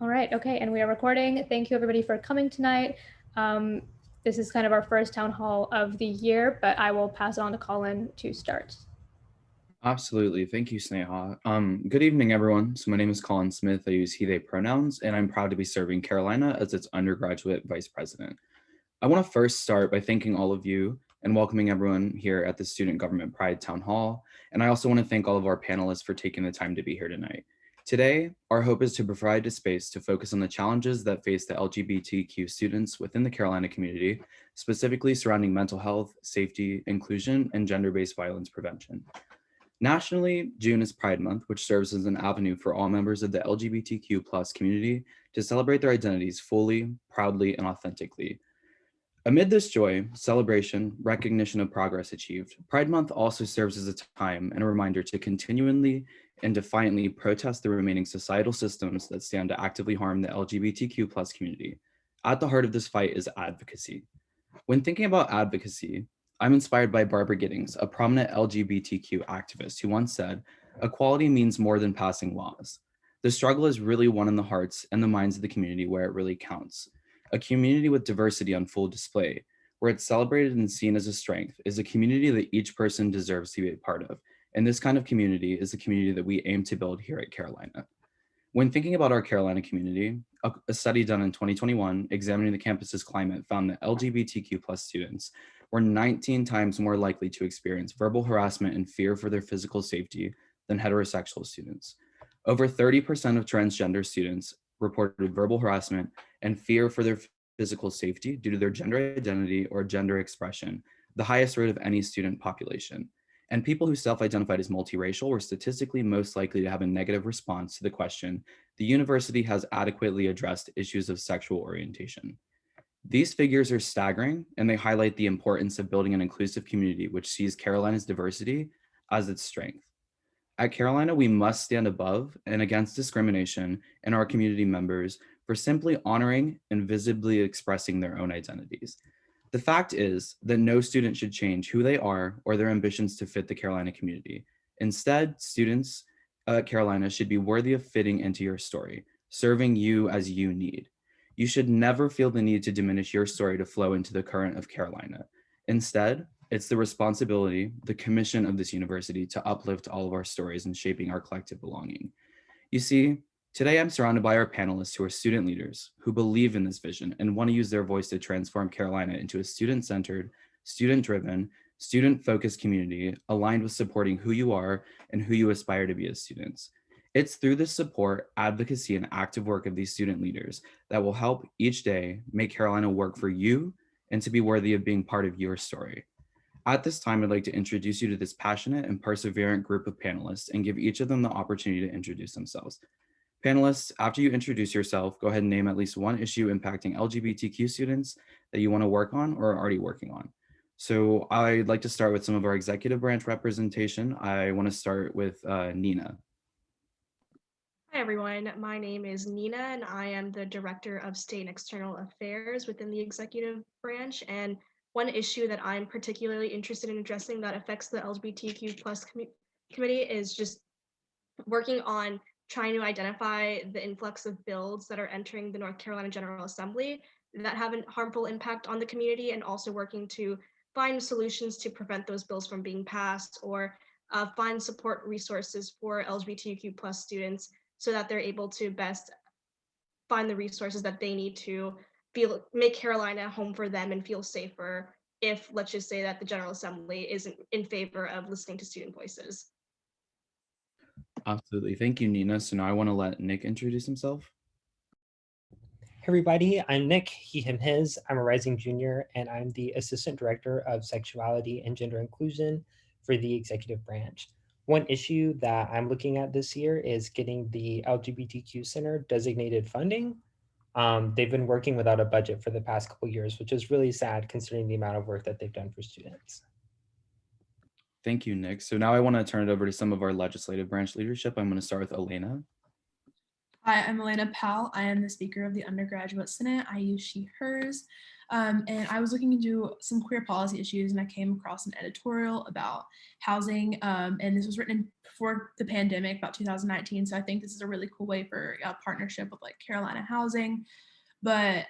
All right, okay, and we are recording. Thank you everybody for coming tonight. This is kind of our first town hall of the year, but I will pass it on to Collyn to start. Absolutely. Thank you, Sneha. Good evening, everyone. So my name is Collyn Smith. I use he, they pronouns, and I'm proud to be serving Carolina as its undergraduate vice president. I want to first start by thanking all of you and welcoming everyone here at the Student Government Pride Town Hall. And I also want to thank all of our panelists for taking the time to be here tonight. Today, our hope is to provide a space to focus on the challenges that face the LGBTQ students within the Carolina community, specifically surrounding mental health, safety, inclusion, and gender-based violence prevention. Nationally, June is Pride Month, which serves as an avenue for all members of the LGBTQ plus community to celebrate their identities fully, proudly, and authentically. Amid this joy, celebration, recognition of progress achieved, Pride Month also serves as a time and a reminder to continually and defiantly protest the remaining societal systems that stand to actively harm the LGBTQ plus community. At the heart of this fight is advocacy. When thinking about advocacy, I'm inspired by Barbara Giddings, a prominent LGBTQ activist who once said, "Equality means more than passing laws. The struggle is really won in the hearts and the minds of the community where it really counts. A community with diversity on full display, where it's celebrated and seen as a strength, is a community that each person deserves to be a part of. And this kind of community is the community that we aim to build here at Carolina." When thinking about our Carolina community, a study done in 2021 examining the campus's climate found that LGBTQ plus students were 19 times more likely to experience verbal harassment and fear for their physical safety than heterosexual students. Over 30% of transgender students reported verbal harassment and fear for their physical safety due to their gender identity or gender expression, the highest rate of any student population. And people who self-identified as multiracial were statistically most likely to have a negative response to the question, "The university has adequately addressed issues of sexual orientation." These figures are staggering, and they highlight the importance of building an inclusive community which sees Carolina's diversity as its strength. At Carolina, we must stand above and against discrimination in our community members for simply honoring and visibly expressing their own identities. The fact is that no student should change who they are or their ambitions to fit the Carolina community. Instead, students at Carolina should be worthy of fitting into your story, serving you as you need. You should never feel the need to diminish your story to flow into the current of Carolina. Instead, it's the responsibility, the commission of this university to uplift all of our stories and shaping our collective belonging. You see, today I'm surrounded by our panelists who are student leaders who believe in this vision and want to use their voice to transform Carolina into a student-centered, student-driven, student-focused community aligned with supporting who you are and who you aspire to be as students. It's through this support, advocacy, and active work of these student leaders that will help each day make Carolina work for you and to be worthy of being part of your story. At this time, I'd like to introduce you to this passionate and perseverant group of panelists and give each of them the opportunity to introduce themselves. Panelists, after you introduce yourself, go ahead and name at least one issue impacting LGBTQ students that you want to work on or are already working on. So I'd like to start with some of our executive branch representation. I want to start with Nina. Hi, everyone. My name is Nina, and I am the Director of State and External Affairs within the executive branch. And one issue that I'm particularly interested in addressing that affects the LGBTQ plus committee is just working on trying to identify the influx of bills that are entering the North Carolina General Assembly that have a harmful impact on the community, and also working to find solutions to prevent those bills from being passed, or find support resources for LGBTQ plus students so that they're able to best find the resources that they need to make Carolina home for them and feel safer if, let's just say, that the General Assembly isn't in favor of listening to student voices. Absolutely. Thank you, Nina. So now I want to let Nick introduce himself. Hey everybody, I'm Nick, he, him, his. I'm a rising junior, and I'm the Assistant Director of Sexuality and Gender Inclusion for the Executive Branch. One issue that I'm looking at this year is getting the LGBTQ Center designated funding. They've been working without a budget for the past couple years, which is really sad considering the amount of work that they've done for students. Thank you, Nick. So now I want to turn it over to some of our legislative branch leadership. I'm going to start with Elena. Hi, I'm Elena Powell. I am the Speaker of the Undergraduate Senate. I use she, hers. And I was looking into some queer policy issues, and I came across an editorial about housing. And this was written in before the pandemic, about 2019. So I think this is a really cool way for a partnership with like Carolina Housing. But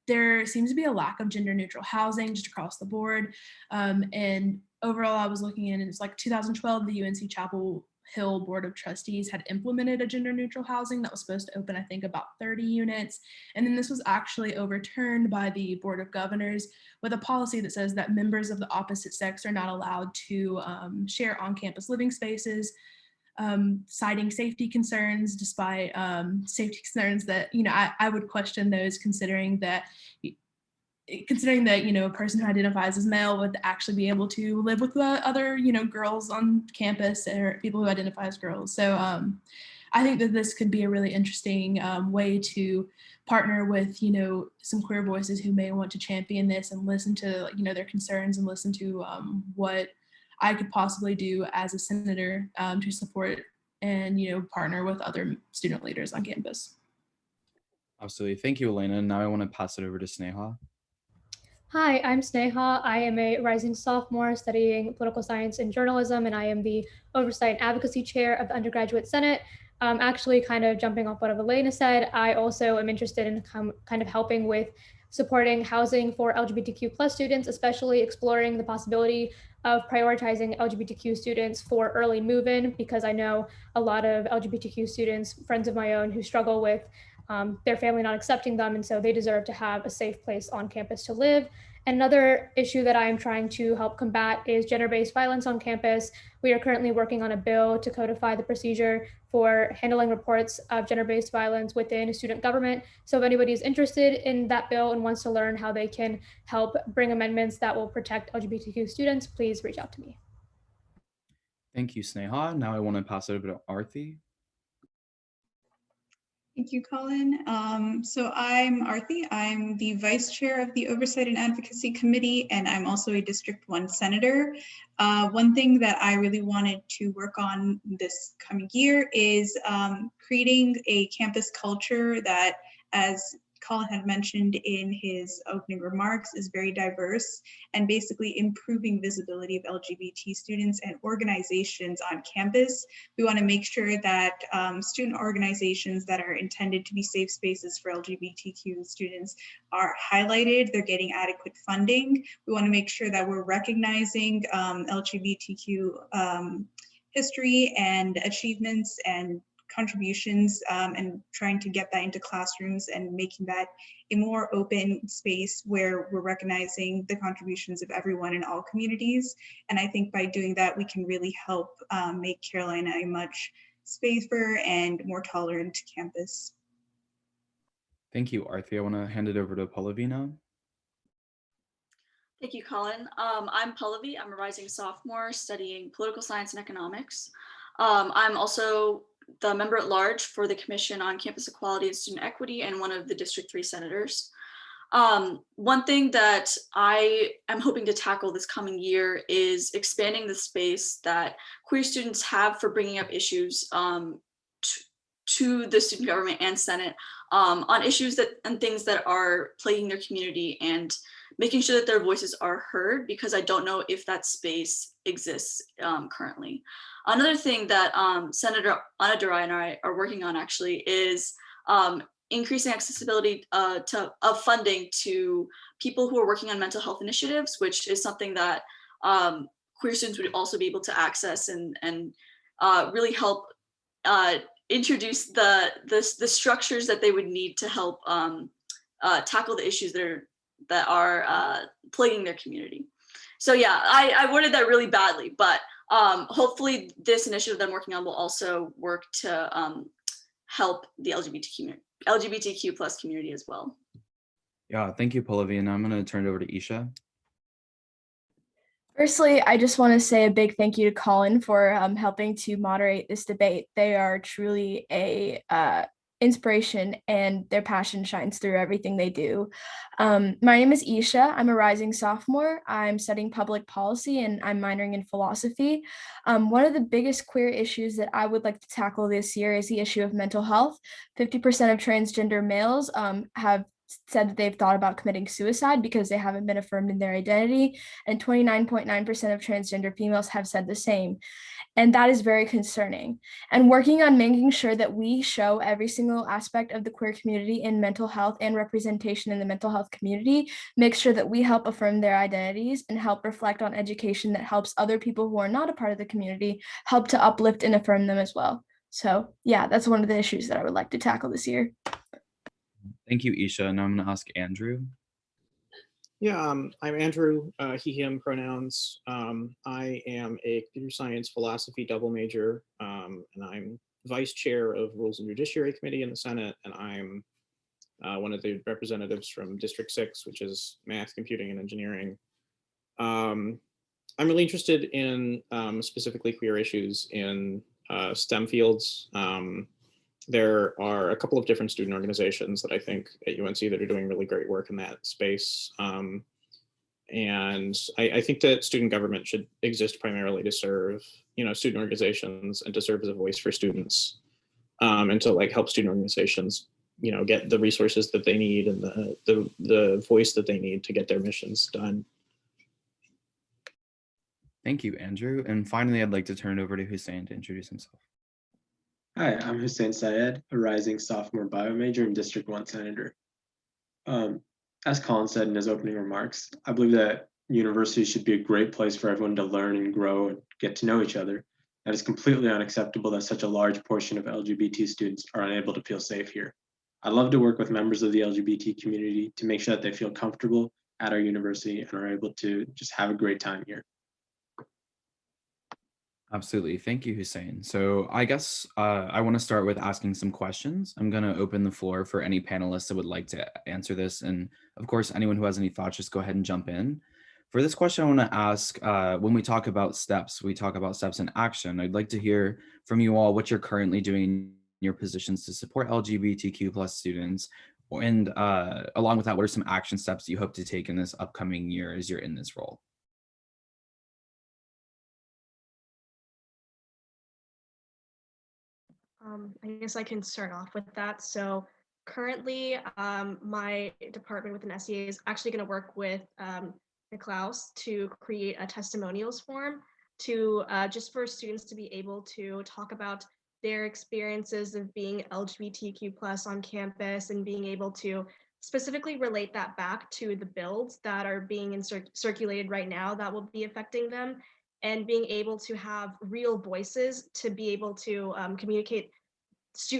there seems to be a lack of gender neutral housing just across the board. And overall, I was looking in, and it's like 2012, the UNC-Chapel Hill Board of Trustees had implemented a gender neutral housing that was supposed to open, I think, about 30 units. And then this was actually overturned by the Board of Governors with a policy that says that members of the opposite sex are not allowed to share on-campus living spaces, citing safety concerns, despite safety concerns that, I would question those, considering that, a person who identifies as male would actually be able to live with other, girls on campus, or people who identify as girls. So I think that this could be a really interesting way to partner with, some queer voices who may want to champion this and listen to, their concerns, and listen to what I could possibly do as a senator to support and, partner with other student leaders on campus. Absolutely. Thank you, Elena. Now I want to pass it over to Sneha. Hi, I'm Sneha. I am a rising sophomore studying political science and journalism, and I am the Oversight and Advocacy Chair of the Undergraduate Senate. Actually, kind of jumping off what Elena said, I also am interested in kind of helping with supporting housing for LGBTQ plus students, especially exploring the possibility of prioritizing LGBTQ students for early move-in, because I know a lot of LGBTQ students, friends of my own, who struggle with their family not accepting them, and so they deserve to have a safe place on campus to live. Another issue that I am trying to help combat is gender-based violence on campus. We are currently working on a bill to codify the procedure for handling reports of gender-based violence within student government. So if anybody is interested in that bill and wants to learn how they can help bring amendments that will protect LGBTQ students, please reach out to me. Thank you, Sneha. Now I want to pass it over to Arthi. Thank you, Collyn. So I'm Arthi. I'm the Vice Chair of the Oversight and Advocacy Committee, and I'm also a District 1 Senator. One thing that I really wanted to work on this coming year is creating a campus culture that, as Collyn had mentioned in his opening remarks, is very diverse, and basically improving visibility of LGBT students and organizations on campus. We want to make sure that student organizations that are intended to be safe spaces for LGBTQ students are highlighted, they're getting adequate funding. We want to make sure that we're recognizing LGBTQ history and achievements and contributions, and trying to get that into classrooms and making that a more open space where we're recognizing the contributions of everyone in all communities. And I think by doing that, we can really help make Carolina a much safer and more tolerant campus. Thank you, Arthi. I want to hand it over to Pallavi now. Thank you, Collyn. I'm Pallavi. I'm a rising sophomore studying political science and economics. I'm also the member at large for the Commission on Campus Equality and Student Equity, and one of the District 3 senators. One thing that I am hoping to tackle this coming year is expanding the space that queer students have for bringing up issues to the student government and Senate on issues and things that are plaguing their community, and making sure that their voices are heard, because I don't know if that space exists currently. Another thing that Senator Undergraduate and I are working on actually is increasing accessibility of funding to people who are working on mental health initiatives, which is something that queer students would also be able to access and really help introduce the structures that they would need to help tackle the issues that are plaguing their community. So yeah, I worded that really badly, but hopefully this initiative that I'm working on will also work to help the LGBTQ plus community as well. Yeah, thank you, Pallavi. And I'm going to turn it over to Isha. Firstly, I just want to say a big thank you to Collyn for helping to moderate this debate. They are truly a inspiration, and their passion shines through everything they do. My name is Isha. I'm a rising sophomore. I'm studying public policy, and I'm minoring in philosophy. One of the biggest queer issues that I would like to tackle this year is the issue of mental health. 50% of transgender males have said that they've thought about committing suicide because they haven't been affirmed in their identity, and 29.9% of transgender females have said the same. And that is very concerning. And working on making sure that we show every single aspect of the queer community in mental health and representation in the mental health community, make sure that we help affirm their identities and help reflect on education that helps other people who are not a part of the community help to uplift and affirm them as well. So yeah, that's one of the issues that I would like to tackle this year. Thank you, Isha. Now I'm going to ask Andrew. Yeah, I'm Andrew, he, him pronouns. I am a computer science philosophy double major, and I'm vice chair of Rules and Judiciary Committee in the Senate, and I'm one of the representatives from District 6, which is math, computing, and engineering. I'm really interested in specifically queer issues in STEM fields. There are a couple of different student organizations that I think at UNC that are doing really great work in that space. And I think that student government should exist primarily to serve, student organizations and to serve as a voice for students, and to like help student organizations, get the resources that they need and the voice that they need to get their missions done. Thank you, Andrew. And finally, I'd like to turn it over to Hussein to introduce himself. Hi, I'm Hussein Syed, a rising sophomore bio major and District 1 senator. As Collyn said in his opening remarks, I believe that universities should be a great place for everyone to learn and grow and get to know each other. That is completely unacceptable that such a large portion of LGBT students are unable to feel safe here. I'd love to work with members of the LGBT community to make sure that they feel comfortable at our university and are able to just have a great time here. Absolutely. Thank you, Hussein. So I guess I want to start with asking some questions. I'm going to open the floor for any panelists that would like to answer this. And of course, anyone who has any thoughts, just go ahead and jump in. For this question, I want to ask, when we talk about steps, we talk about steps in action. I'd like to hear from you all what you're currently doing in your positions to support LGBTQ plus students. And along with that, what are some action steps you hope to take in this upcoming year as you're in this role? I guess I can start off with that. So currently, my department within SEA is actually going to work with Niklaus to create a testimonials form to just for students to be able to talk about their experiences of being LGBTQ plus on campus and being able to specifically relate that back to the bills that are being circulated right now that will be affecting them, and being able to have real voices to be able to communicate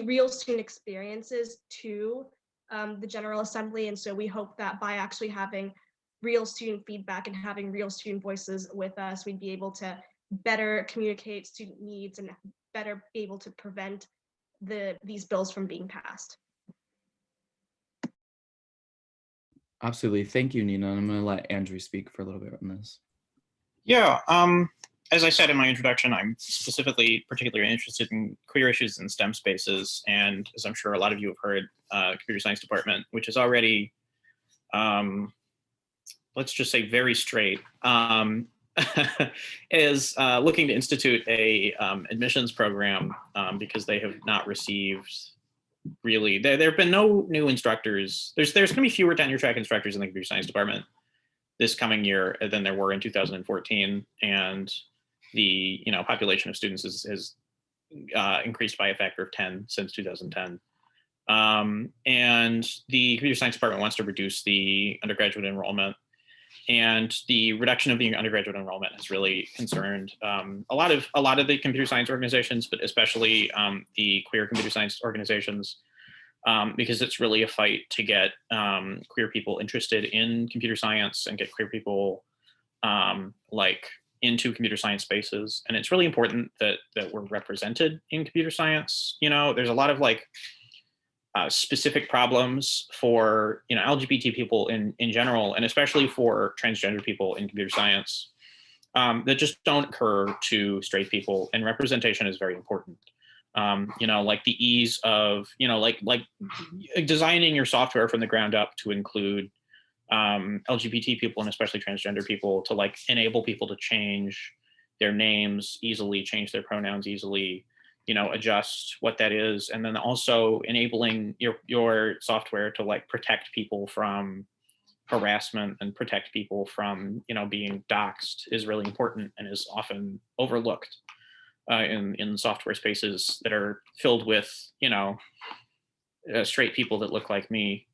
real student experiences to the General Assembly. And so we hope that by actually having real student feedback and having real student voices with us, we'd be able to better communicate student needs and better be able to prevent these bills from being passed. Absolutely. Thank you, Nina. I'm going to let Andrew speak for a little bit on this. Yeah, as I said in my introduction, I'm particularly interested in queer issues in STEM spaces. And as I'm sure a lot of you have heard, computer science department, which is already, let's just say very straight, is looking to institute a admissions program because they have not received really, there have been no new instructors. There's going to be fewer tenure track instructors in the computer science department this coming year than there were in 2014. And the population of students has increased by a factor of 10 since 2010. And the computer science department wants to reduce the undergraduate enrollment. And the reduction of the undergraduate enrollment has really concerned a lot of the computer science organizations, but especially the queer computer science organizations, because it's really a fight to get queer people interested in computer science and get queer people into computer science spaces. And it's really important that we're represented in computer science. There's a lot of specific problems for LGBT people in general, and especially for transgender people in computer science that just don't occur to straight people, and representation is very important. Like the ease of like designing your software from the ground up to include LGBT people and especially transgender people, to enable people to change their names easily, change their pronouns easily. adjust what that is, and then also enabling your software to like protect people from harassment and protect people from being doxxed is really important and is often overlooked in software spaces that are filled with straight people that look like me.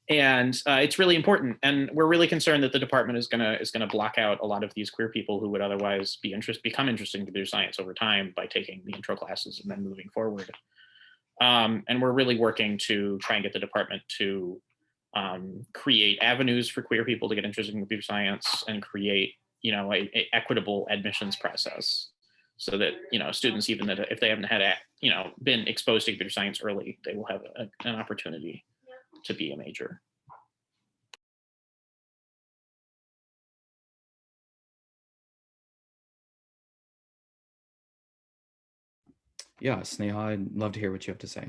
And it's really important, and we're really concerned that the department is gonna block out a lot of these queer people who would otherwise become interested in computer science over time by taking the intro classes and then moving forward. And we're really working to try and get the department to create avenues for queer people to get interested in computer science and create a equitable admissions process, so that students, even that if they haven't had been exposed to computer science early, they will have an opportunity to be a major. Yeah, Sneha, I'd love to hear what you have to say.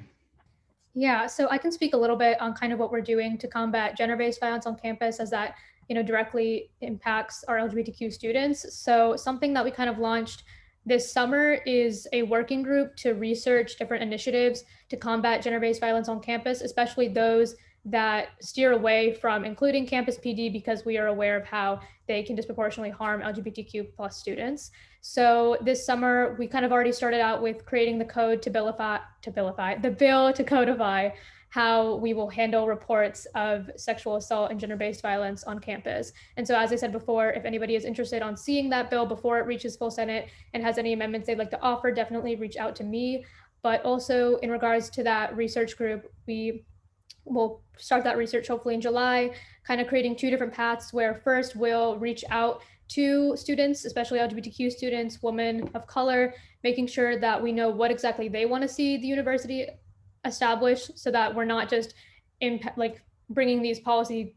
Yeah, so I can speak a little bit on kind of what we're doing to combat gender-based violence on campus, as that directly impacts our LGBTQ students. So something that we kind of launched this summer is a working group to research different initiatives to combat gender-based violence on campus, especially those that steer away from including campus PD, because we are aware of how they can disproportionately harm LGBTQ plus students. So this summer, we kind of already started out with creating the code to the bill to codify how we will handle reports of sexual assault and gender-based violence on campus. And so, as I said before, if anybody is interested on seeing that bill before it reaches full Senate and has any amendments they'd like to offer, definitely reach out to me. But also in regards to that research group, we'll start that research hopefully in July, kind of creating two different paths, where first we'll reach out to students, especially LGBTQ students, women of color, making sure that we know what exactly they want to see the university establish, so that we're not just bringing these policy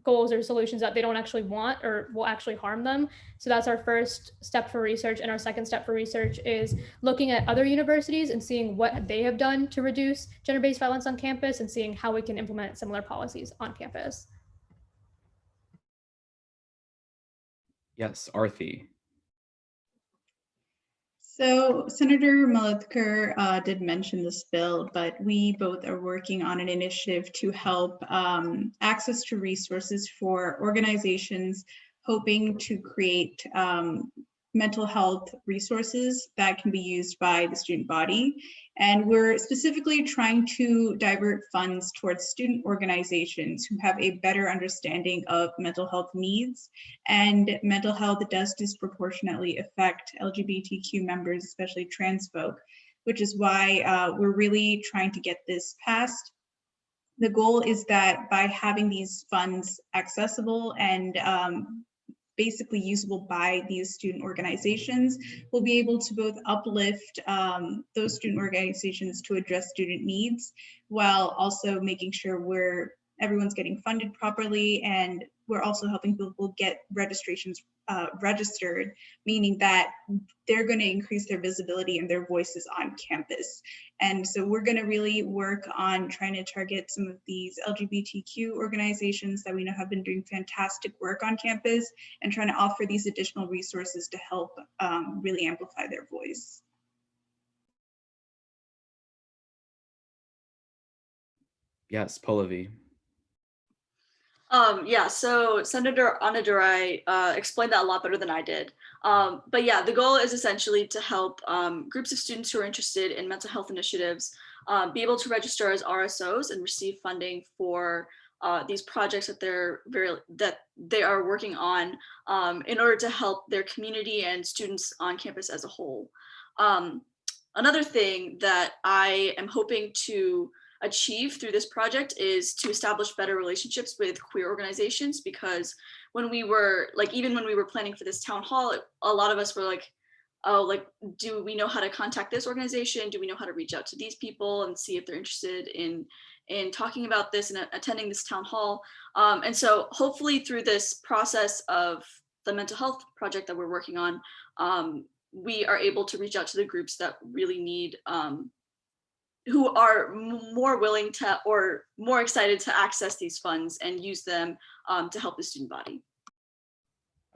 goals or solutions that they don't actually want or will actually harm them. So that's our first step for research. And our second step for research is looking at other universities and seeing what they have done to reduce gender-based violence on campus and seeing how we can implement similar policies on campus. Yes, Arthi. So Senator Malethker did mention this bill, but we both are working on an initiative to help access to resources for organizations hoping to create mental health resources that can be used by the student body. And we're specifically trying to divert funds towards student organizations who have a better understanding of mental health needs. And mental health does disproportionately affect LGBTQ members, especially trans folk, which is why we're really trying to get this passed. The goal is that by having these funds accessible and basically usable by these student organizations, we'll be able to both uplift those student organizations to address student needs, while also making sure everyone's getting funded properly, and we're also helping people get registrations registered, meaning that they're going to increase their visibility and their voices on campus. And so we're going to really work on trying to target some of these LGBTQ organizations that we know have been doing fantastic work on campus, and trying to offer these additional resources to help really amplify their voice. Yes, Pallavi. Yeah, so Senator Anadurai explained that a lot better than I did. But yeah, the goal is essentially to help groups of students who are interested in mental health initiatives be able to register as RSOs and receive funding for these projects that they are working on in order to help their community and students on campus as a whole. Another thing that I am hoping to achieve through this project is to establish better relationships with queer organizations, because even when we were planning for this town hall, a lot of us were like, oh, like, do we know how to contact this organization? Do we know how to reach out to these people and see if they're interested in talking about this and attending this town hall? And so hopefully through this process of the mental health project that we're working on, we are able to reach out to the groups that really need who are more willing to or more excited to access these funds and use them to help the student body.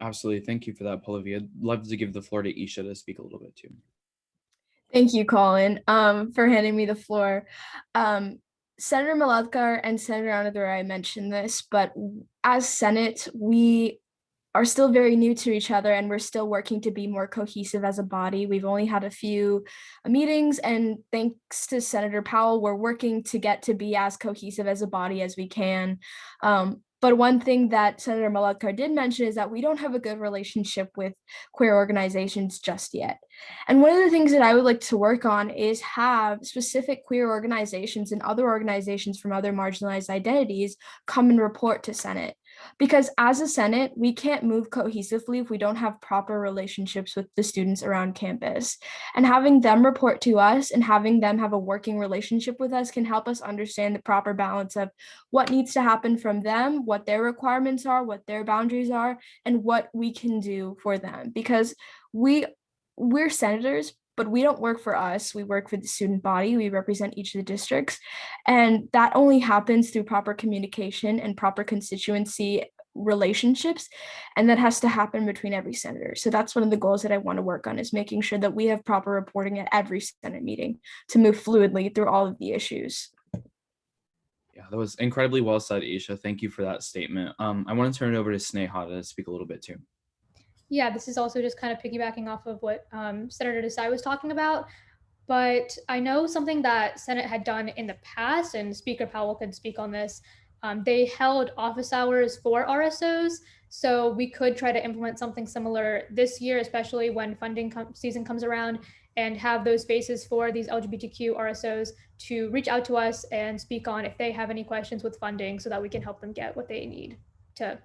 Absolutely. Thank you for that, Pallavi. I'd love to give the floor to Isha to speak a little bit too. Thank you, Collyn, for handing me the floor. Senator Malatkar and Senator Undergraduate mentioned this, but as Senate, we are still very new to each other and we're still working to be more cohesive as a body. We've only had a few meetings, and thanks to Senator Powell, we're working to get to be as cohesive as a body as we can. But one thing that Senator Malatkar did mention is that we don't have a good relationship with queer organizations just yet. And one of the things that I would like to work on is have specific queer organizations and other organizations from other marginalized identities come and report to Senate. Because as a Senate, we can't move cohesively if we don't have proper relationships with the students around campus. And having them report to us and having them have a working relationship with us can help us understand the proper balance of what needs to happen from them, what their requirements are, what their boundaries are, and what we can do for them. Because we're senators, but we don't work for us. We work for the student body. We represent each of the districts. And that only happens through proper communication and proper constituency relationships. And that has to happen between every senator. So that's one of the goals that I want to work on, is making sure that we have proper reporting at every Senate meeting to move fluidly through all of the issues. Yeah, that was incredibly well said, Isha. Thank you for that statement. I want to turn it over to Sneha to speak a little bit too. Yeah, this is also just kind of piggybacking off of what Senator Desai was talking about. But I know something that Senate had done in the past, and Speaker Powell could speak on this. They held office hours for RSOs, so we could try to implement something similar this year, especially when funding season comes around, and have those spaces for these LGBTQ RSOs to reach out to us and speak on if they have any questions with funding, so that we can help them get what they need to,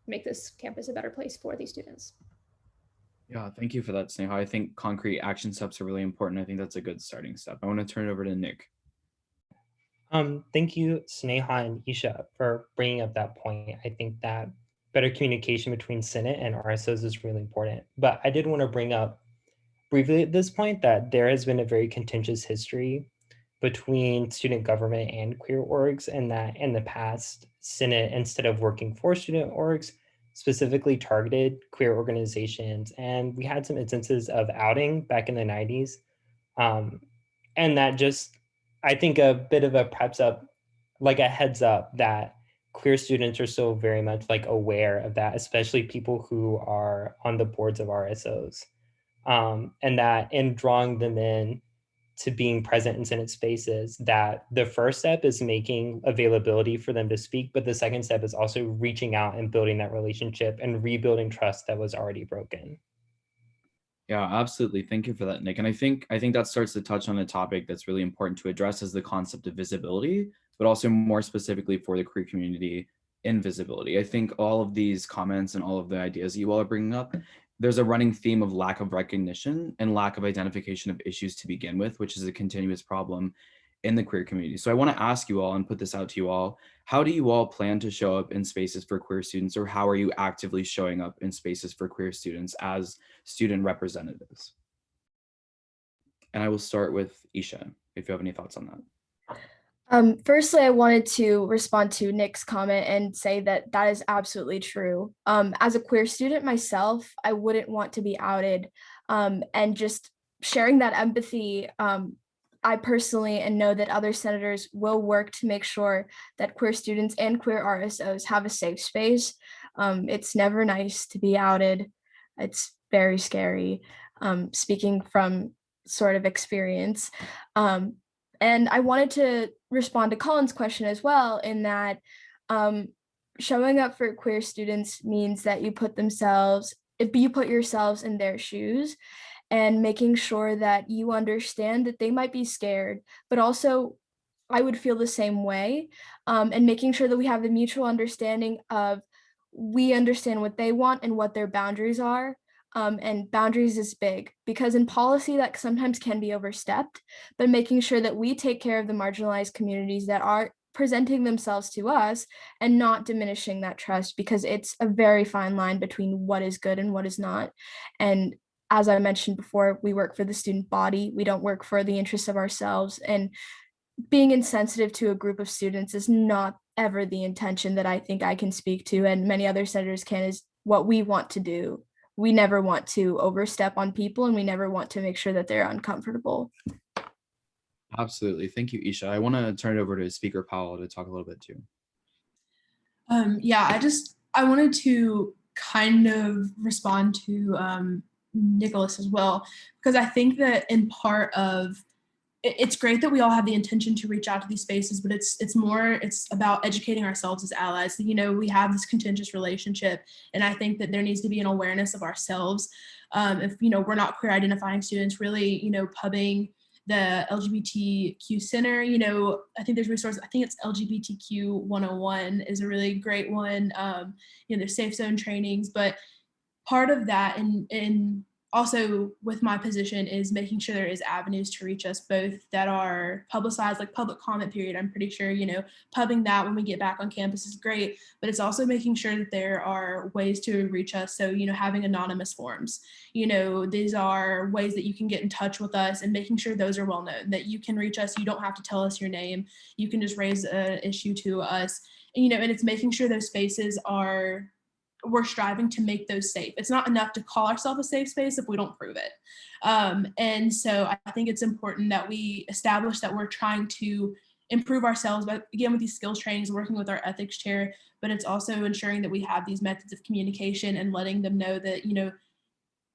make this campus a better place for these students. Yeah, thank you for that, Sneha. I think concrete action steps are really important. I think that's a good starting step. I want to turn it over to Nick. Thank you, Sneha and Isha, for bringing up that point. I think that better communication between Senate and RSOs is really important. But I did want to bring up briefly at this point that there has been a very contentious history between student government and queer orgs, and that in the past, Senate, instead of working for student orgs, specifically targeted queer organizations. And we had some instances of outing back in the 90s. And that just, I think, a bit of a preps up, like a heads up that queer students are so very much like aware of that, especially people who are on the boards of RSOs. And that in drawing them in to being present in Senate spaces, that the first step is making availability for them to speak, but the second step is also reaching out and building that relationship and rebuilding trust that was already broken. Yeah, absolutely. Thank you for that, Nick. And I think that starts to touch on a topic that's really important to address, is the concept of visibility, but also more specifically for the queer community, invisibility. I think all of these comments and all of the ideas you all are bringing up, there's a running theme of lack of recognition and lack of identification of issues to begin with, which is a continuous problem in the queer community. So I want to ask you all and put this out to you all. How do you all plan to show up in spaces for queer students, or how are you actively showing up in spaces for queer students as student representatives? And I will start with Isha, if you have any thoughts on that. Firstly, I wanted to respond to Nick's comment and say that that is absolutely true. As a queer student myself, I wouldn't want to be outed, and just sharing that empathy. I personally and know that other senators will work to make sure that queer students and queer RSOs have a safe space. It's never nice to be outed. It's very scary, speaking from sort of experience. And I wanted to respond to Collyn's question as well, in that showing up for queer students means that you put yourselves in their shoes, and making sure that you understand that they might be scared, but also I would feel the same way, and making sure that we have the mutual understanding of, we understand what they want and what their boundaries are. And boundaries is big, because in policy that sometimes can be overstepped, but making sure that we take care of the marginalized communities that are presenting themselves to us and not diminishing that trust, because it's a very fine line between what is good and what is not. And as I mentioned before, we work for the student body. We don't work for the interests of ourselves. And being insensitive to a group of students is not ever the intention that I think I can speak to, and many other senators can, is what we want to do. we never want to overstep on people, and we never want to make sure that they're uncomfortable. Absolutely. Thank you, Isha. I want to turn it over to Speaker Powell to talk a little bit too. Yeah, I wanted to kind of respond to Nicholas as well, because I think that in part of it's great that we all have the intention to reach out to these spaces, but it's about educating ourselves as allies. You know, we have this contentious relationship, and I think that there needs to be an awareness of ourselves. If, you know, we're not queer identifying students, really, you know, pubbing the LGBTQ Center, you know, I think there's resources, I think it's LGBTQ 101 is a really great one. You know, there's safe zone trainings, but part of that and also with my position is making sure there is avenues to reach us both that are publicized, like public comment period. I'm pretty sure, you know, pubbing that when we get back on campus is great, but it's also making sure that there are ways to reach us. So, you know, having anonymous forms, you know, these are ways that you can get in touch with us, and making sure those are well known, that you can reach us. You don't have to tell us your name. You can just raise an issue to us, and, you know, and it's making sure those spaces we're striving to make those safe. It's not enough to call ourselves a safe space if we don't prove it. And so I think it's important that we establish that we're trying to improve ourselves, but again, with these skills trainings, working with our ethics chair, but it's also ensuring that we have these methods of communication and letting them know that, you know,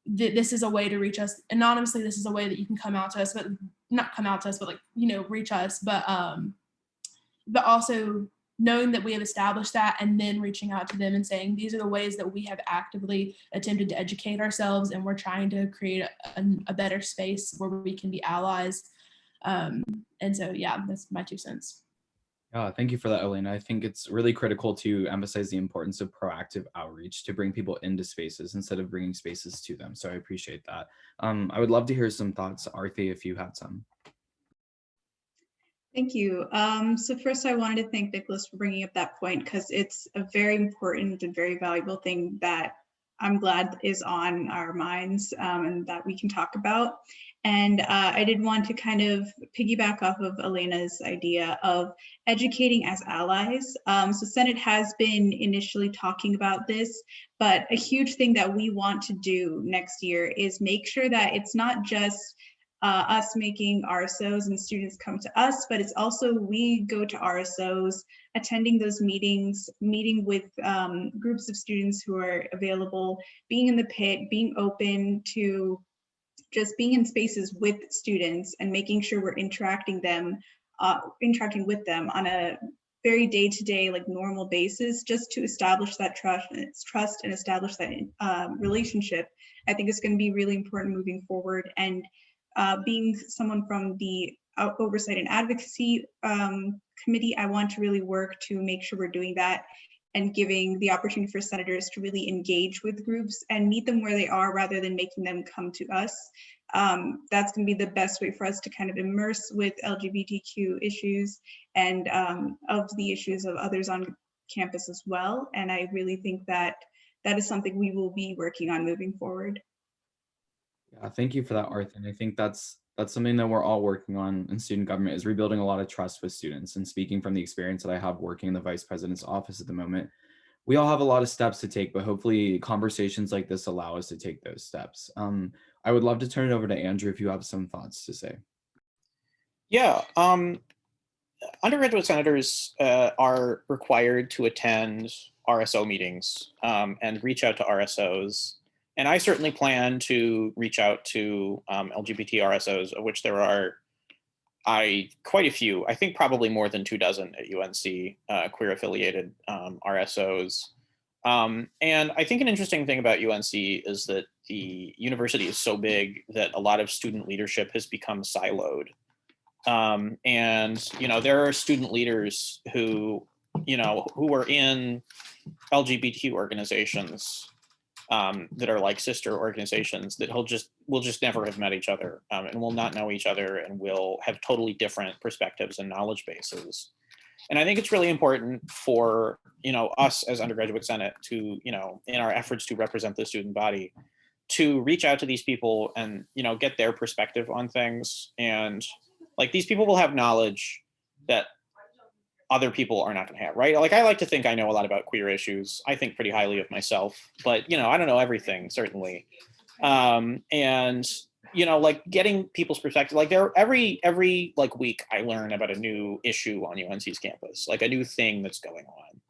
this is a way to reach us anonymously. This is a way that you can come out to us, but not come out to us, but like, you know, reach us, but also knowing that we have established that, and then reaching out to them and saying, these are the ways that we have actively attempted to educate ourselves, and we're trying to create a better space where we can be allies. And so, yeah, that's my 2 cents. Thank you for that, Elena. I think it's really critical to emphasize the importance of proactive outreach to bring people into spaces instead of bringing spaces to them. So I appreciate that. I would love to hear some thoughts, Arthi, if you had some. Thank you. So first I wanted to thank Nicholas for bringing up that point, because it's a very important and very valuable thing that I'm glad is on our minds and that we can talk about. And I did want to kind of piggyback off of Elena's idea of educating as allies. So Senate has been initially talking about this, but a huge thing that we want to do next year is make sure that it's not just us making RSOs and students come to us, but it's also we go to RSOs, attending those meetings, meeting with groups of students who are available, being in the pit, being open to just being in spaces with students and making sure we're interacting with them on a very day-to-day, like normal basis, just to establish that trust and establish that relationship. I think it's going to be really important moving forward. And being someone from the Oversight and Advocacy Committee, I want to really work to make sure we're doing that and giving the opportunity for senators to really engage with groups and meet them where they are rather than making them come to us. That's going to be the best way for us to kind of immerse with LGBTQ issues and of the issues of others on campus as well. And I really think that that is something we will be working on moving forward. Yeah, thank you for that, Arth. And I think that's something that we're all working on in student government, is rebuilding a lot of trust with students. And speaking from the experience that I have working in the vice president's office at the moment, we all have a lot of steps to take, but hopefully conversations like this allow us to take those steps. I would love to turn it over to Andrew if you have some thoughts to say. Yeah, undergraduate senators are required to attend RSO meetings and reach out to RSOs. And I certainly plan to reach out to LGBT RSOs, of which there are quite a few. I think probably more than 24 at UNC, queer affiliated RSOs. And I think an interesting thing about UNC is that the university is so big that a lot of student leadership has become siloed. And, you know, there are student leaders who are in LGBT organizations that are like sister organizations that will just never have met each other and will not know each other and will have totally different perspectives and knowledge bases. And I think it's really important for, us as undergraduate Senate to, in our efforts to represent the student body, to reach out to these people and, get their perspective on things. And like, these people will have knowledge that other people are not going to have, right? Like I like to think I know a lot about queer issues. I think pretty highly of myself, but I don't know everything, certainly. And like getting people's perspective, like every like week I learn about a new issue on UNC's campus, like a new thing that's going on.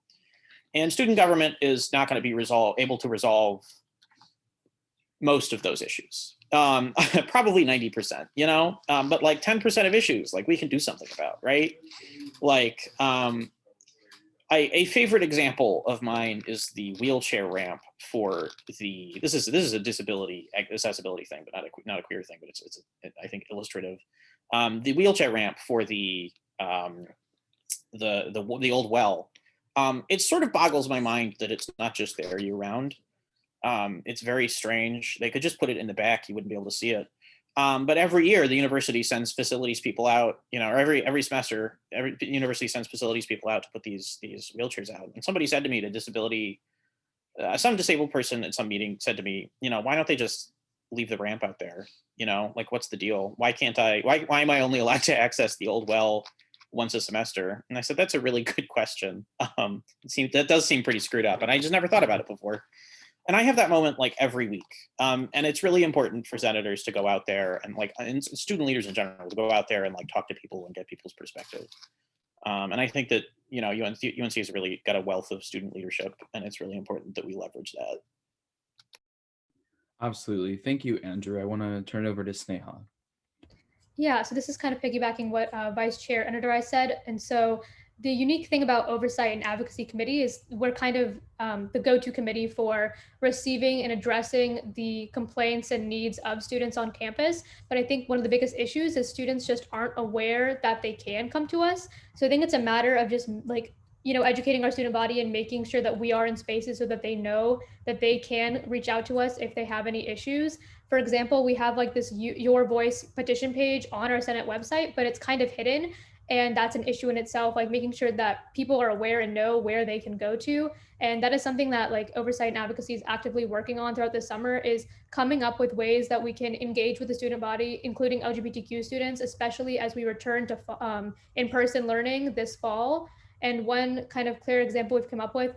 And student government is not going to be able to resolve most of those issues. Probably 90%, but like 10% of issues, like we can do something about, right? Like a favorite example of mine is the wheelchair ramp for this is a disability accessibility thing, but not a queer thing, but it's I think illustrative. The wheelchair ramp for the old well. It sort of boggles my mind that it's not just there year round. It's very strange. They could just put it in the back; you wouldn't be able to see it. But every year, the university sends facilities people out. Or every semester, every university sends facilities people out to put these wheelchairs out. And somebody said to me, some disabled person at some meeting said to me, why don't they just leave the ramp out there? Like what's the deal? Why can't I? Why am I only allowed to access the old well once a semester? And I said, that's a really good question. That does seem pretty screwed up, and I just never thought about it before. And I have that moment like every week. And it's really important for senators to go out there and student leaders in general to go out there and like talk to people and get people's perspective. And I think that, UNC has really got a wealth of student leadership, and it's really important that we leverage that. Absolutely. Thank you, Andrew. I want to turn it over to Sneha. Yeah, so this is kind of piggybacking what Vice Chair Undergraduate said. And so the unique thing about Oversight and Advocacy Committee is we're kind of the go-to committee for receiving and addressing the complaints and needs of students on campus. But I think one of the biggest issues is students just aren't aware that they can come to us. So I think it's a matter of just like, educating our student body and making sure that we are in spaces so that they know that they can reach out to us if they have any issues. For example, we have like this Your Voice petition page on our Senate website, but it's kind of hidden. And that's an issue in itself, like making sure that people are aware and know where they can go to. And that is something that like Oversight and Advocacy is actively working on throughout the summer, is coming up with ways that we can engage with the student body, including LGBTQ students, especially as we return to in-person learning this fall. And one kind of clear example we've come up with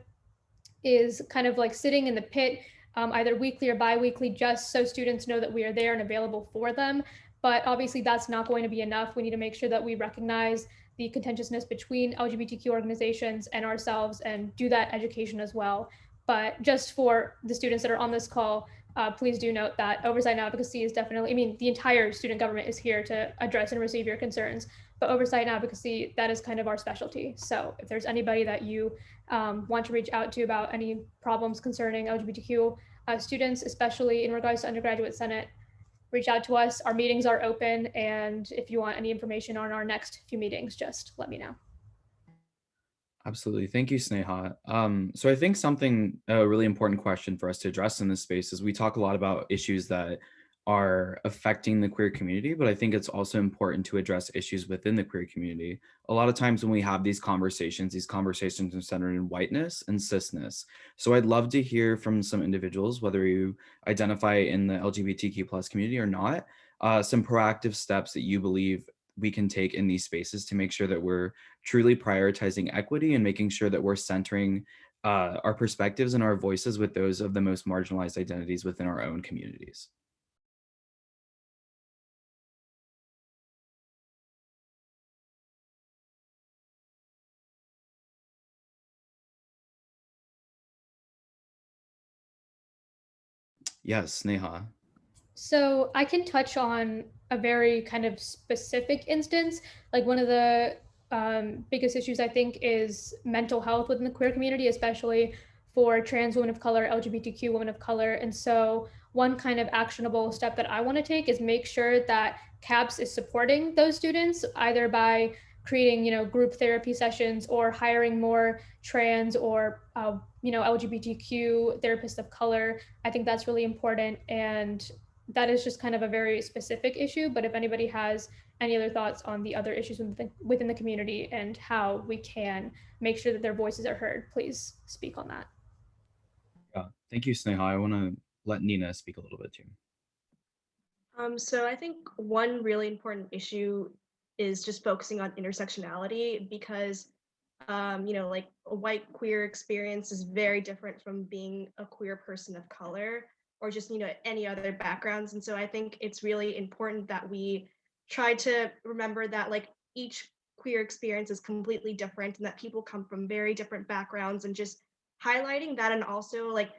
is kind of like sitting in the pit, either weekly or bi-weekly, just so students know that we are there and available for them. But obviously that's not going to be enough. We need to make sure that we recognize the contentiousness between LGBTQ organizations and ourselves and do that education as well. But just for the students that are on this call, please do note that Oversight and Advocacy is definitely, the entire student government is here to address and receive your concerns, but Oversight and Advocacy, that is kind of our specialty. So if there's anybody that you want to reach out to about any problems concerning LGBTQ students, especially in regards to Undergraduate Senate, reach out to us. Our meetings are open, and if you want any information on our next few meetings, just let me know. Absolutely. Thank you, Sneha. So I think a really important question for us to address in this space is we talk a lot about issues that are affecting the queer community, but I think it's also important to address issues within the queer community. A lot of times when we have these conversations are centered in whiteness and cisness. So I'd love to hear from some individuals, whether you identify in the LGBTQ plus community or not, some proactive steps that you believe we can take in these spaces to make sure that we're truly prioritizing equity and making sure that we're centering our perspectives and our voices with those of the most marginalized identities within our own communities. Yes, Sneha. So I can touch on a very kind of specific instance. Like one of the biggest issues I think is mental health within the queer community, especially for trans women of color, LGBTQ women of color. And so one kind of actionable step that I want to take is make sure that CAPS is supporting those students, either by creating, group therapy sessions or hiring more trans or, LGBTQ therapists of color. I think that's really important. And that is just kind of a very specific issue. But if anybody has any other thoughts on the other issues within the community and how we can make sure that their voices are heard, please speak on that. Yeah, thank you, Sneha. I want to let Nina speak a little bit too. So I think one really important issue is just focusing on intersectionality, because like a white queer experience is very different from being a queer person of color or just, any other backgrounds. And so I think it's really important that we try to remember that like each queer experience is completely different and that people come from very different backgrounds, and just highlighting that, and also like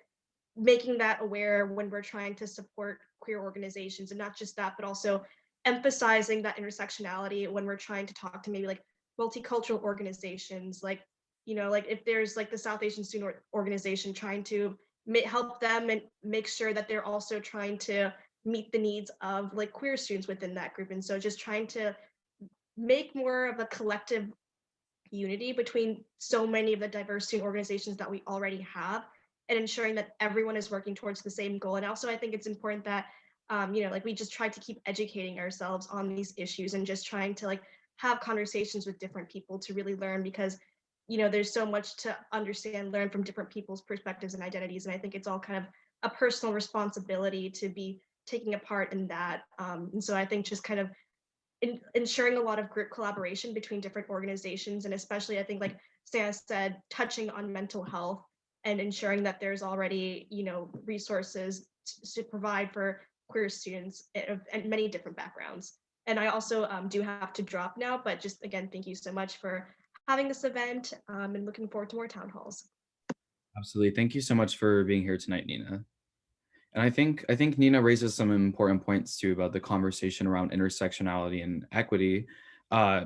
making that aware when we're trying to support queer organizations, and not just that, but also emphasizing that intersectionality when we're trying to talk to maybe like multicultural organizations, like like if there's like the South Asian Student Organization, trying to help them and make sure that they're also trying to meet the needs of like queer students within that group. And so just trying to make more of a collective unity between so many of the diverse student organizations that we already have, and ensuring that everyone is working towards the same goal. And also I think it's important that like we just try to keep educating ourselves on these issues, and just trying to like have conversations with different people to really learn, because there's so much to understand, learn from different people's perspectives and identities. And I think it's all kind of a personal responsibility to be taking a part in that. And so I think just kind of ensuring a lot of group collaboration between different organizations, and especially I think like Stan said, touching on mental health and ensuring that there's already resources to provide for queer students and many different backgrounds. And I also do have to drop now, but just again, thank you so much for having this event, and looking forward to more town halls. Absolutely. Thank you so much for being here tonight, Nina. And I think Nina raises some important points too about the conversation around intersectionality and equity.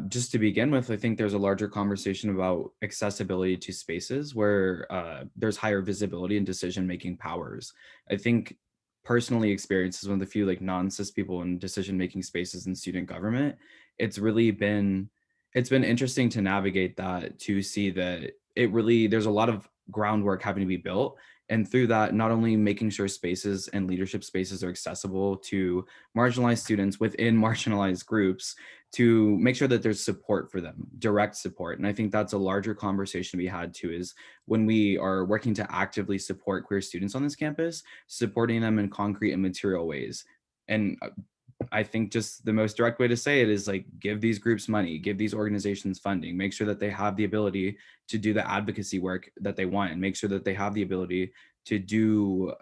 Just to begin with, I think there's a larger conversation about accessibility to spaces where there's higher visibility and decision-making powers. I think personally experienced as one of the few like non-cis people in decision-making spaces in student government, it's really been interesting to navigate that, to see that there's a lot of groundwork having to be built, and through that, not only making sure spaces and leadership spaces are accessible to marginalized students within marginalized groups, to make sure that there's support for them, direct support. And I think that's a larger conversation we had too, is when we are working to actively support queer students on this campus, supporting them in concrete and material ways. And I think just the most direct way to say it is like, give these groups money, give these organizations funding, make sure that they have the ability to do the advocacy work that they want, and make sure that they have the ability to do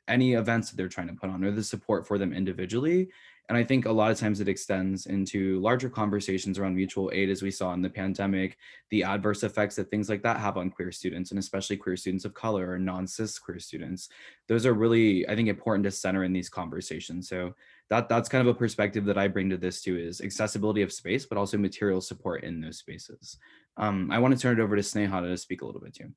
any events that they're trying to put on, or the support for them individually. And I think a lot of times it extends into larger conversations around mutual aid, as we saw in the pandemic, the adverse effects that things like that have on queer students, and especially queer students of color or non-cis queer students. Those are really, I think, important to center in these conversations. So that's kind of a perspective that I bring to this too, is accessibility of space, but also material support in those spaces. I want to turn it over to Sneha to speak a little bit too.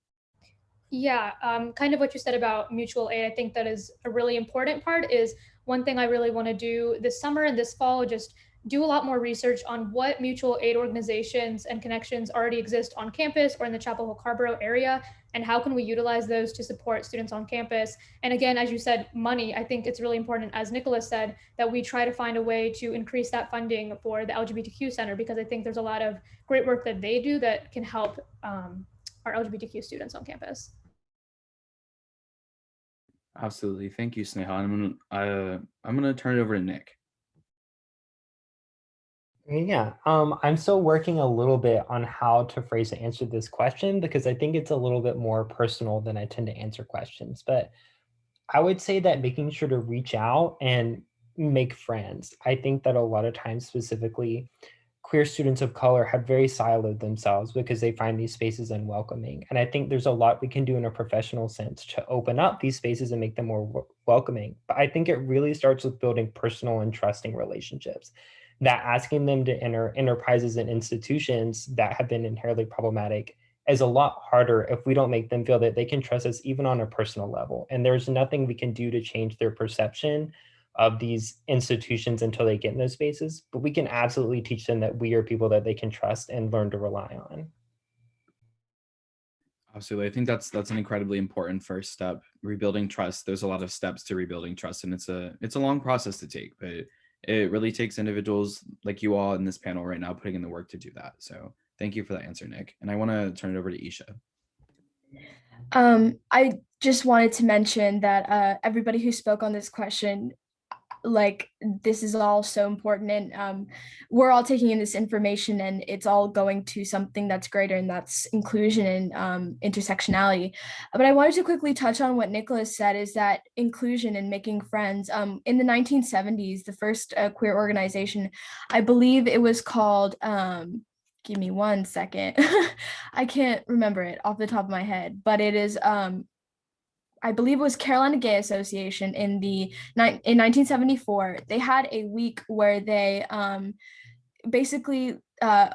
Yeah, kind of what you said about mutual aid, I think that is a really important part. Is one thing I really want to do this summer and this fall, just do a lot more research on what mutual aid organizations and connections already exist on campus or in the Chapel Hill Carborough area, and how can we utilize those to support students on campus. And again, as you said, money, I think it's really important, as Nicholas said, that we try to find a way to increase that funding for the LGBTQ Center, because I think there's a lot of great work that they do that can help our LGBTQ students on campus. Absolutely. Thank you, Sneha. I'm gonna turn it over to Nick. Yeah, I'm still working a little bit on how to phrase and answer this question, because I think it's a little bit more personal than I tend to answer questions. But I would say that making sure to reach out and make friends. I think that a lot of times, specifically, queer students of color have very siloed themselves because they find these spaces unwelcoming. And I think there's a lot we can do in a professional sense to open up these spaces and make them more welcoming. But I think it really starts with building personal and trusting relationships. That asking them to enter enterprises and institutions that have been inherently problematic is a lot harder if we don't make them feel that they can trust us even on a personal level. And there's nothing we can do to change their perception of these institutions until they get in those spaces, but we can absolutely teach them that we are people that they can trust and learn to rely on. Absolutely. I think that's an incredibly important first step. Rebuilding trust. There's a lot of steps to rebuilding trust, and it's a long process to take, but it really takes individuals like you all in this panel right now putting in the work to do that. So thank you for that answer, Nick. And I want to turn it over to Isha. I just wanted to mention that everybody who spoke on this question, like this is all so important, and we're all taking in this information and it's all going to something that's greater, and that's inclusion and intersectionality. But I wanted to quickly touch on what Nicholas said, is that inclusion and making friends. In the 1970s, the first queer organization, I believe it was called, give me one second, I can't remember it off the top of my head, but it is I believe it was Carolina Gay Association in 1974. They had a week where they basically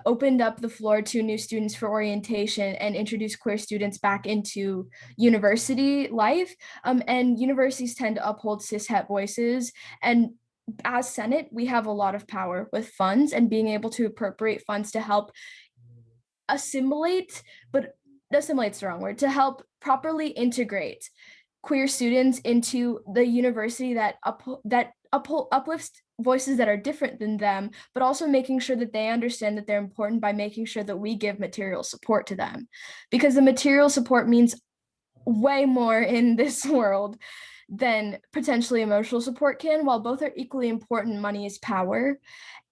opened up the floor to new students for orientation and introduced queer students back into university life. And universities tend to uphold cishet voices. And as Senate, we have a lot of power with funds and being able to appropriate funds to help assimilate, but assimilate's the wrong word, to help properly integrate queer students into the university that uplifts voices that are different than them, but also making sure that they understand that they're important by making sure that we give material support to them, because the material support means way more in this world than potentially emotional support can. While both are equally important, money is power,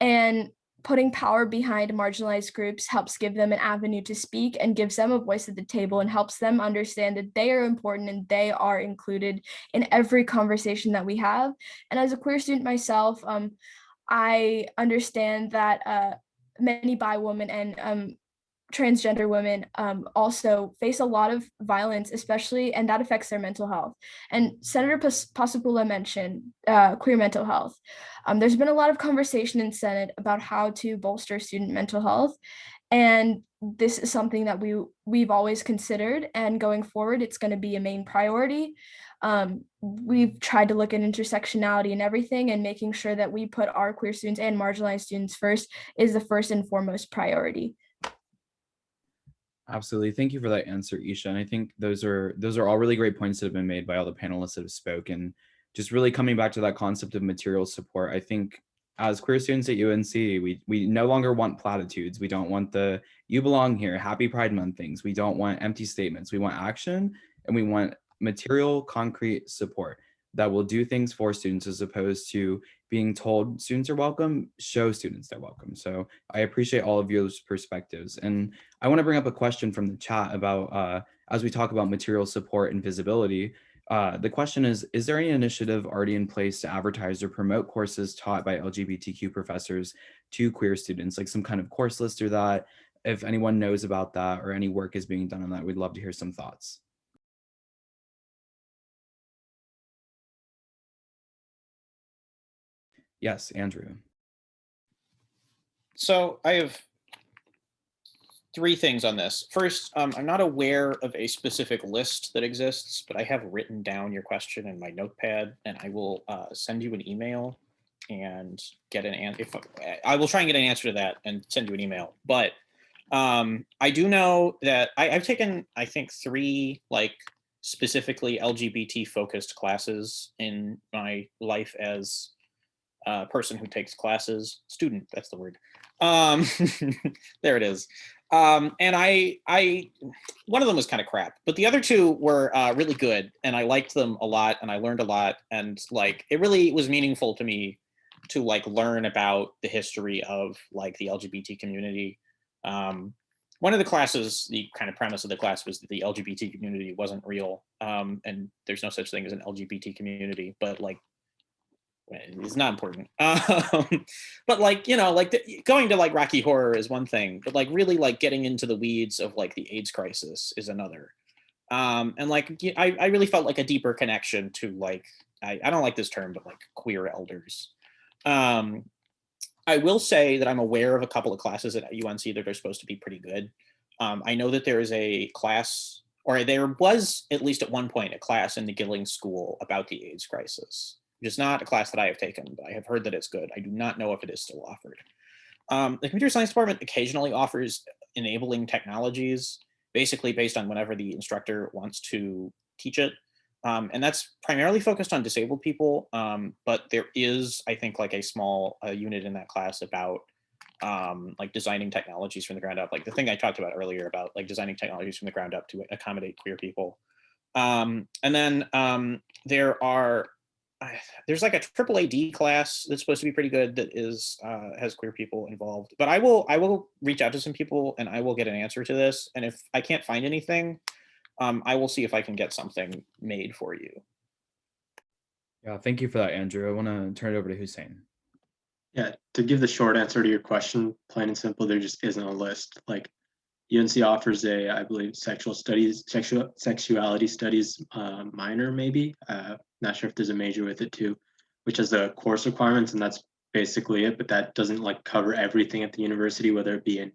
and putting power behind marginalized groups helps give them an avenue to speak and gives them a voice at the table and helps them understand that they are important and they are included in every conversation that we have. And as a queer student myself, I understand that many bi women and transgender women also face a lot of violence, especially, and that affects their mental health. And Senator Pasapula mentioned queer mental health. There's been a lot of conversation in Senate about how to bolster student mental health. And this is something that we've always considered, and going forward, it's going to be a main priority. We've tried to look at intersectionality and everything, and making sure that we put our queer students and marginalized students first is the first and foremost priority. Absolutely. Thank you for that answer, Isha. And I think those are all really great points that have been made by all the panelists that have spoken. Just really coming back to that concept of material support, I think as queer students at UNC, we no longer want platitudes. We don't want the "you belong here, happy Pride Month" things. We don't want empty statements. We want action, and we want material, concrete support that will do things for students, as opposed to being told students are welcome. Show students they're welcome. So I appreciate all of your perspectives. And I want to bring up a question from the chat about, as we talk about material support and visibility, the question is there any initiative already in place to advertise or promote courses taught by LGBTQ professors to queer students, like some kind of course list or that? If anyone knows about that or any work is being done on that, we'd love to hear some thoughts. Yes, Andrew. So I have three things on this. First, I'm not aware of a specific list that exists, but I have written down your question in my notepad, and I will send you an email and get an answer. I will try and get an answer to that and send you an email. But I do know that I've taken, I think, 3 like specifically LGBT focused classes in my life as a person who takes classes. Student, that's the word. There it is. And I one of them was kind of crap, but the other 2 were really good, and I liked them a lot, and I learned a lot, and like it really was meaningful to me to like learn about the history of like the LGBT community. One of the classes, the kind of premise of the class was that the LGBT community wasn't real, and there's no such thing as an LGBT community, but like it's not important. But like, you know, like going to like Rocky Horror is one thing, but like really like getting into the weeds of like the AIDS crisis is another. And like, I really felt like a deeper connection to like, I don't like this term, but like queer elders. I will say that I'm aware of a couple of classes at UNC that are supposed to be pretty good. I know that there is a class, or there was at least at one point a class in the Gilling School about the AIDS crisis. It's not a class that I have taken, but I have heard that it's good. I do not know if it is still offered. The computer science department occasionally offers enabling technologies, basically based on whenever the instructor wants to teach it. And that's primarily focused on disabled people. But there is, I think, like a small unit in that class about like designing technologies from the ground up, like the thing I talked about earlier about like designing technologies from the ground up to accommodate queer people. And then there are there's like a triple AD class that's supposed to be pretty good that is has queer people involved. But I will reach out to some people and I will get an answer to this. And if I can't find anything, I will see if I can get something made for you. Yeah, thank you for that, Andrew. I want to turn it over to Hussein. Yeah, to give the short answer to your question, plain and simple, there just isn't a list. Like UNC offers a, I believe, sexuality studies minor, maybe. Not sure if there's a major with it too, which has the course requirements, and that's basically it. But that doesn't like cover everything at the university, whether it be in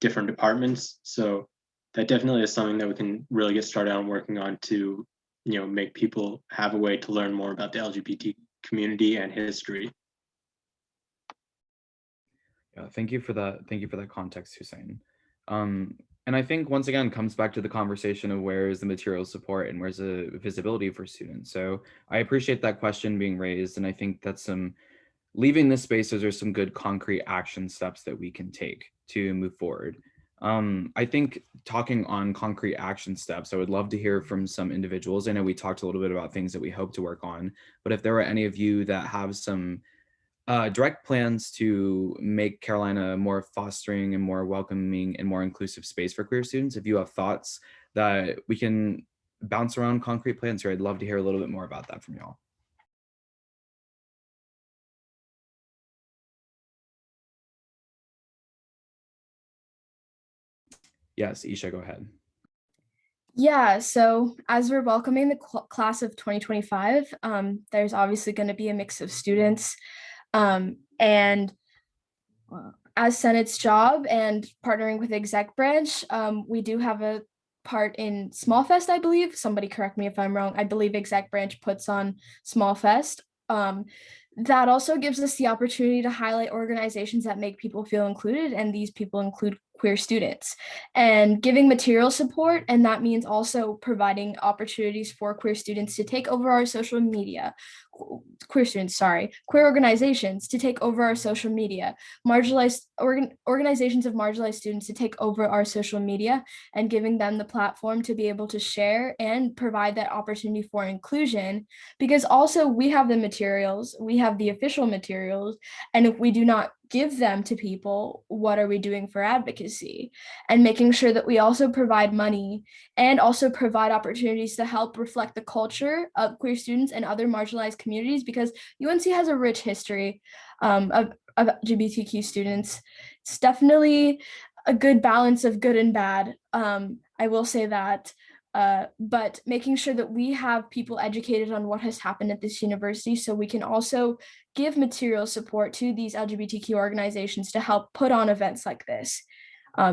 different departments. So that definitely is something that we can really get started on working on to, make people have a way to learn more about the LGBT community and history. Yeah, thank you for that. Thank you for that context, Hussein. And I think once again comes back to the conversation of where is the material support and where's the visibility for students. So I appreciate that question being raised, and I think that's leaving this space, those are some good concrete action steps that we can take to move forward. I think talking on concrete action steps, I would love to hear from some individuals. I know we talked a little bit about things that we hope to work on, but if there are any of you that have some direct plans to make Carolina a more fostering and more welcoming and more inclusive space for queer students, if you have thoughts that we can bounce around concrete plans here, I'd love to hear a little bit more about that from y'all. Yes, Isha, go ahead. Yeah, so as we're welcoming the class of 2025, there's obviously going to be a mix of students. And as Senate's job and partnering with exec branch, we do have a part in Small Fest, I believe. Somebody correct me if I'm wrong. I believe exec branch puts on Small Fest. That also gives us the opportunity to highlight organizations that make people feel included, and these people include queer students, and giving material support. And that means also providing opportunities for queer students to take over our social media, queer organizations to take over our social media, marginalized organizations of marginalized students to take over our social media, and giving them the platform to be able to share and provide that opportunity for inclusion. Because also we have the materials, we have the official materials, and if we do not give them to people, what are we doing for advocacy? And making sure that we also provide money and also provide opportunities to help reflect the culture of queer students and other marginalized communities, because UNC has a rich history of LGBTQ students. It's definitely a good balance of good and bad. I will say that. But making sure that we have people educated on what has happened at this university, so we can also give material support to these LGBTQ organizations to help put on events like this,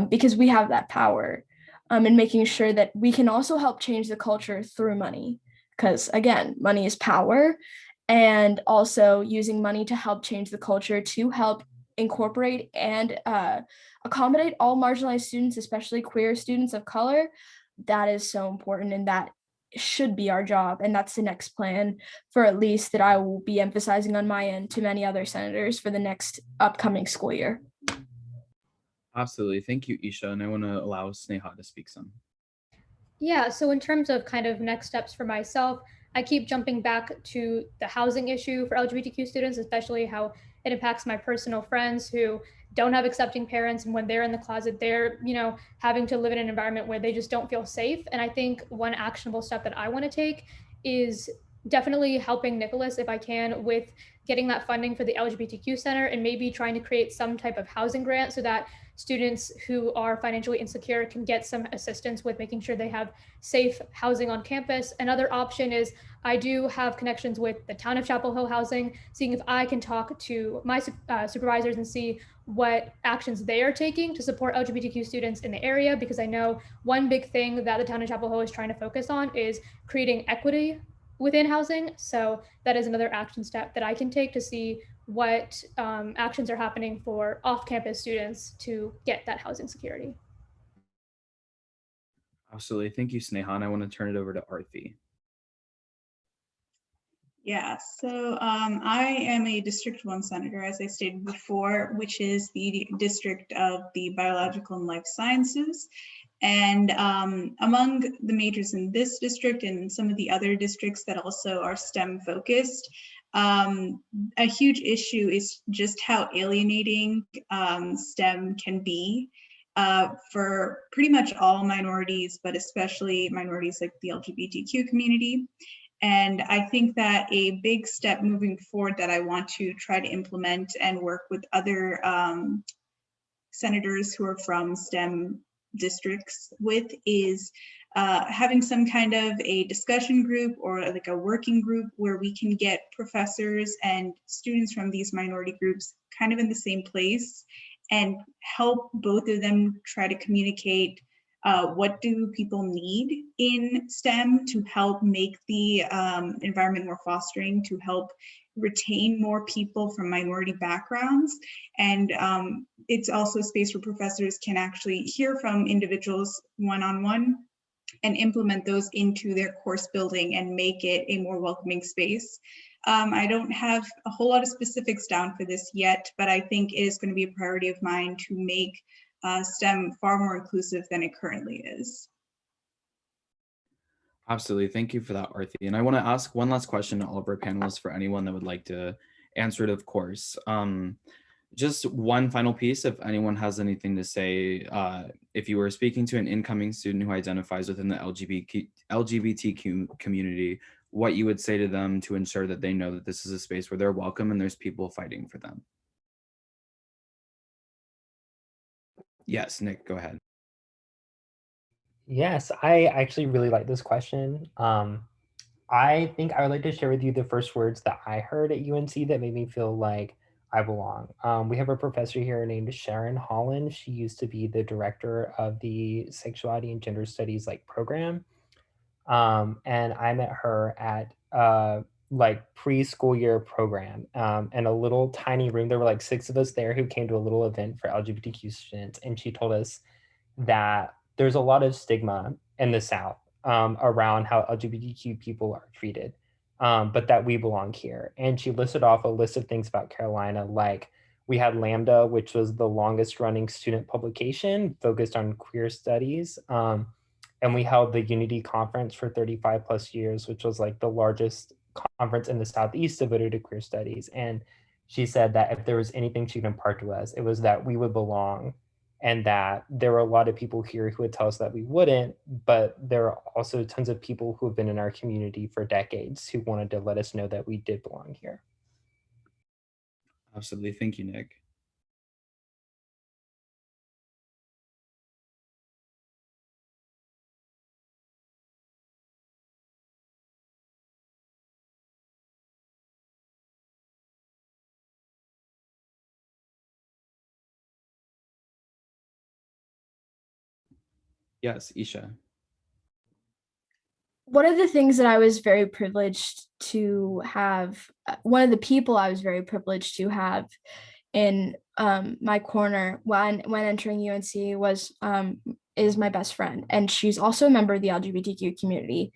because we have that power, and making sure that we can also help change the culture through money, because again, money is power, and also using money to help change the culture to help incorporate and accommodate all marginalized students, especially queer students of color. That is so important, and that should be our job. And that's the next plan, for at least that I will be emphasizing on my end to many other senators for the next upcoming school year. Absolutely. Thank you, Isha. And I want to allow Sneha to speak some. Yeah, so in terms of kind of next steps for myself, I keep jumping back to the housing issue for LGBTQ students, especially how it impacts my personal friends who don't have accepting parents, and when they're in the closet, they're, having to live in an environment where they just don't feel safe. And I think one actionable step that I want to take is definitely helping Nicholas, if I can, with getting that funding for the LGBTQ Center, and maybe trying to create some type of housing grant so that students who are financially insecure can get some assistance with making sure they have safe housing on campus. Another option is I do have connections with the town of Chapel Hill Housing, seeing if I can talk to my supervisors and see what actions they are taking to support LGBTQ students in the area, because I know one big thing that the town of Chapel Hill is trying to focus on is creating equity within housing. So that is another action step that I can take to see what actions are happening for off-campus students to get that housing security. Absolutely. Thank you, Sneha. And I want to turn it over to Arthi. Yeah, so I am a District 1 senator, as I stated before, which is the district of the biological and life sciences. And among the majors in this district and some of the other districts that also are STEM focused, a huge issue is just how alienating STEM can be for pretty much all minorities, but especially minorities like the LGBTQ community. And I think that a big step moving forward that I want to try to implement and work with other senators who are from STEM districts with is having some kind of a discussion group or like a working group where we can get professors and students from these minority groups kind of in the same place and help both of them try to communicate what do people need in STEM to help make the environment more fostering, to help retain more people from minority backgrounds. And it's also a space where professors can actually hear from individuals one-on-one and implement those into their course building and make it a more welcoming space. I don't have a whole lot of specifics down for this yet, but I think it is going to be a priority of mine to make STEM far more inclusive than it currently is. Absolutely. Thank you for that, Arthi. And I want to ask one last question to all of our panelists for anyone that would like to answer it, of course. Just one final piece, if anyone has anything to say, if you were speaking to an incoming student who identifies within the LGBTQ community, what you would say to them to ensure that they know that this is a space where they're welcome and there's people fighting for them. Yes, Nick, go ahead. Yes, I actually really like this question. I think I would like to share with you the first words that I heard at UNC that made me feel like I belong. We have a professor here named Sharon Holland. She used to be the director of the Sexuality and Gender Studies program. And I met her at preschool year program in a little tiny room. There were like 6 of us there who came to a little event for LGBTQ students. And she told us that there's a lot of stigma in the South around how LGBTQ people are treated, but that we belong here. And she listed off a list of things about Carolina, like we had Lambda, which was the longest running student publication focused on queer studies. And we held the Unity Conference for 35 plus years, which was like the largest conference in the Southeast devoted to queer studies. And she said that if there was anything she could impart to us, it was that we would belong, and that there were a lot of people here who would tell us that we wouldn't, but there are also tons of people who have been in our community for decades who wanted to let us know that we did belong here. Absolutely. Thank you, Nick. Yes, Isha. One of the things that I was very privileged to have, one of the people I was very privileged to have in my corner when entering UNC was is my best friend, and she's also a member of the LGBTQ community.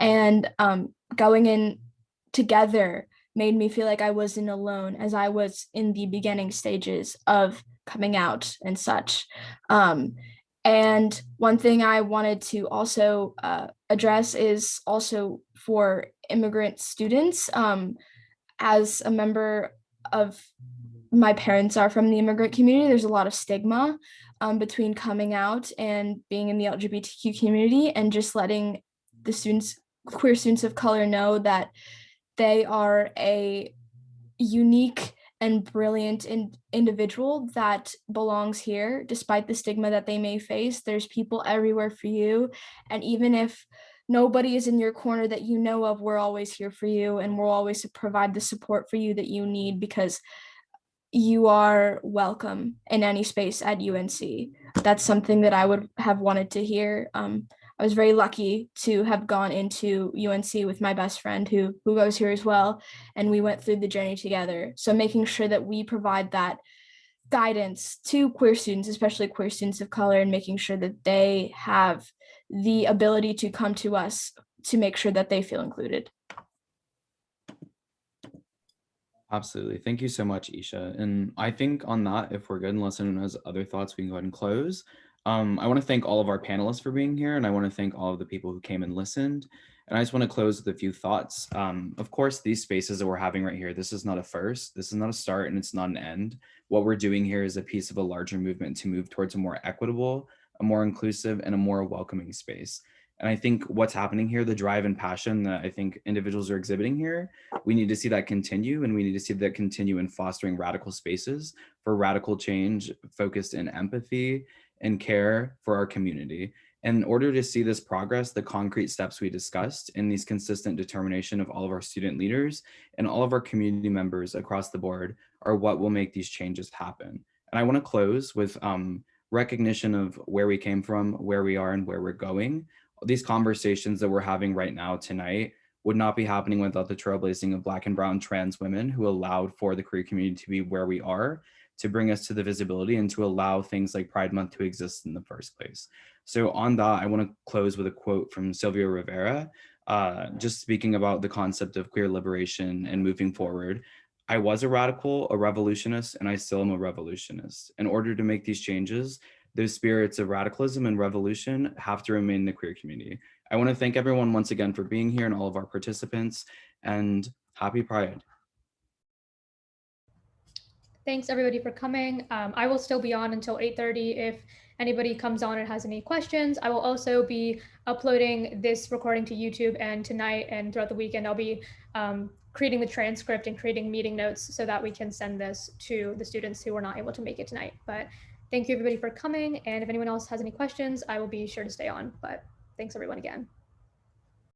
And going in together made me feel like I wasn't alone as I was in the beginning stages of coming out and such. And one thing I wanted to also address is also for immigrant students. As a member of, my parents are from the immigrant community, there's a lot of stigma between coming out and being in the LGBTQ community, and just letting the students, queer students of color, know that they are a unique and brilliant individual that belongs here despite the stigma that they may face. There's people everywhere for you, and even if nobody is in your corner that you know of, we're always here for you, and we'll always provide the support for you that you need, because you are welcome in any space at UNC. That's something that I would have wanted to hear. I was very lucky to have gone into UNC with my best friend who goes here as well, and we went through the journey together. So making sure that we provide that guidance to queer students, especially queer students of color, and making sure that they have the ability to come to us to make sure that they feel included. Absolutely. Thank you so much, Isha. And I think on that, if we're good, unless anyone has other thoughts, we can go ahead and close. I want to thank all of our panelists for being here, and I want to thank all of the people who came and listened. And I just want to close with a few thoughts. Of course, these spaces that we're having right here, this is not a first, this is not a start, and it's not an end. What we're doing here is a piece of a larger movement to move towards a more equitable, a more inclusive, and a more welcoming space. And I think what's happening here, the drive and passion that I think individuals are exhibiting here, we need to see that continue, and we need to see that continue in fostering radical spaces for radical change focused in empathy and care for our community. In order to see this progress, the concrete steps we discussed and these consistent determination of all of our student leaders and all of our community members across the board are what will make these changes happen. And I want to close with recognition of where we came from, where we are, and where we're going. These conversations that we're having right now tonight would not be happening without the trailblazing of Black and brown trans women who allowed for the queer community to be where we are, to bring us to the visibility and to allow things like Pride Month to exist in the first place. So on that, I want to close with a quote from Sylvia Rivera, just speaking about the concept of queer liberation and moving forward. I was a radical, a revolutionist, and I still am a revolutionist. In order to make these changes, those spirits of radicalism and revolution have to remain in the queer community. I want to thank everyone once again for being here and all of our participants, and happy Pride. Thanks everybody for coming. I will still be on until 8:30 if anybody comes on and has any questions. I will also be uploading this recording to YouTube, and tonight and throughout the weekend, I'll be creating the transcript and creating meeting notes so that we can send this to the students who were not able to make it tonight. But thank you everybody for coming. And if anyone else has any questions, I will be sure to stay on. But thanks everyone again.